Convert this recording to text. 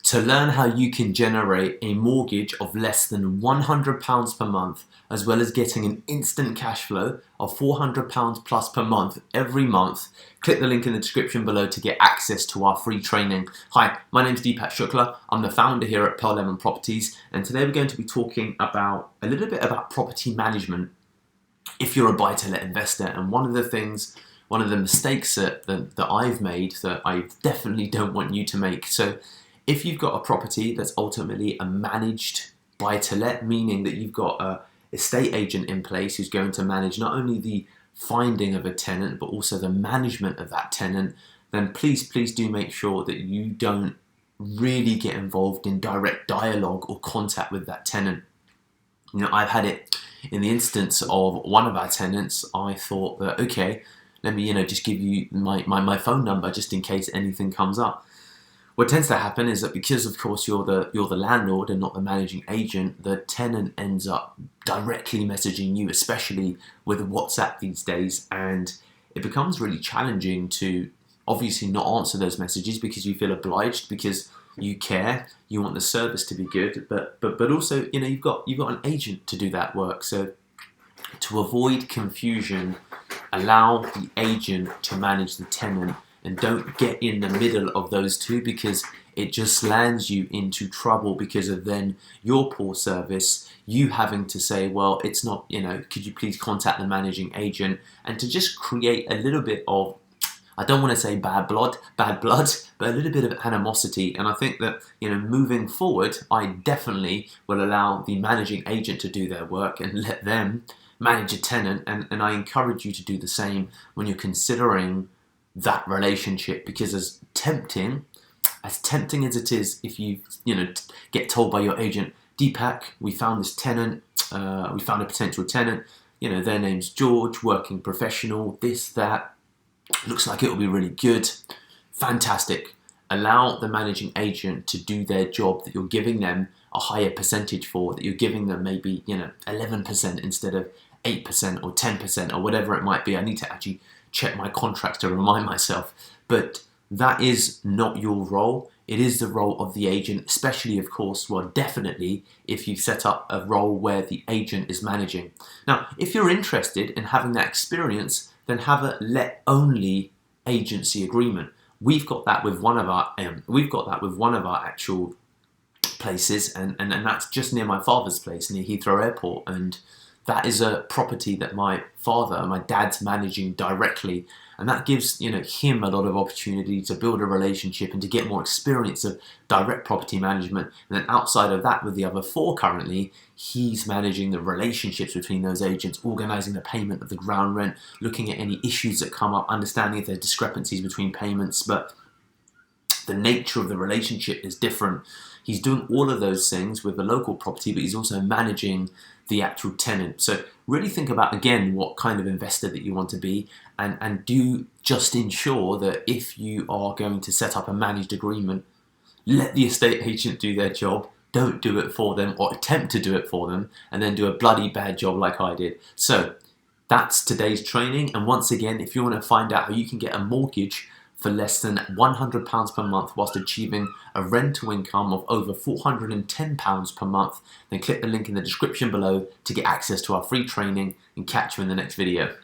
To learn how you can generate a mortgage of less than £100 per month, as well as getting an instant cash flow of £400 plus per month every month, click the link in the description below to get access to our free training. Hi, my name is Deepak Shukla. I'm the founder here at Pearl Lemon Properties, and today we're going to be talking about a little bit about property management if you're a buy-to-let investor. And one of the mistakes that I've made that I definitely don't want you to make. So if you've got a property that's ultimately a managed buy-to-let, meaning that you've got a estate agent in place who's going to manage not only the finding of a tenant but also the management of that tenant, then please do make sure that you don't really get involved in direct dialogue or contact with that tenant. You know, I've had it in the instance of one of our tenants. I thought that, okay, let me just give you my phone number just in case anything comes up. What tends to happen is that because, of course, you're the landlord and not the managing agent, the tenant ends up directly messaging you, especially with WhatsApp these days, and it becomes really challenging to obviously not answer those messages because you feel obliged, because you care, you want the service to be good, but also you've got an agent to do that work. So to avoid confusion, allow the agent to manage the tenant. And don't get in the middle of those two, because it just lands you into trouble because of then your poor service, you having to say, well, it's not, could you please contact the managing agent, and to just create a little bit of, I don't want to say bad blood, but a little bit of animosity. And I think that, moving forward, I definitely will allow the managing agent to do their work and let them manage a tenant. And I encourage you to do the same when you're considering that relationship, because as tempting as it is, if you get told by your agent, Deepak, we found this tenant, we found a potential tenant, their name's George, working professional, this, that, looks like it'll be really good, fantastic. Allow the managing agent to do their job that you're giving them a higher percentage for, that you're giving them maybe 11% instead of 8% or 10% or whatever it might be. I need to actually check my contracts to remind myself, but that is not your role. It is the role of the agent, especially, of course, well, definitely if you set up a role where the agent is managing. Now, if you're interested in having that experience, then have a let-only agency agreement. We've got that with one of our actual places, and that's just near my father's place, near Heathrow Airport, and that is a property that my dad's managing directly, and that gives him a lot of opportunity to build a relationship and to get more experience of direct property management. And then outside of that, with the other four currently, he's managing the relationships between those agents, organising the payment of the ground rent, looking at any issues that come up, understanding if there's discrepancies between payments, but the nature of the relationship is different. He's doing all of those things with the local property, but he's also managing the actual tenant. So really think about, again, what kind of investor that you want to be, and do just ensure that if you are going to set up a managed agreement, let the estate agent do their job. Don't do it for them or attempt to do it for them and then do a bloody bad job like I did. So that's today's training. And once again, if you want to find out how you can get a mortgage for less than £100 per month whilst achieving a rental income of over £410 per month, then click the link in the description below to get access to our free training, and catch you in the next video.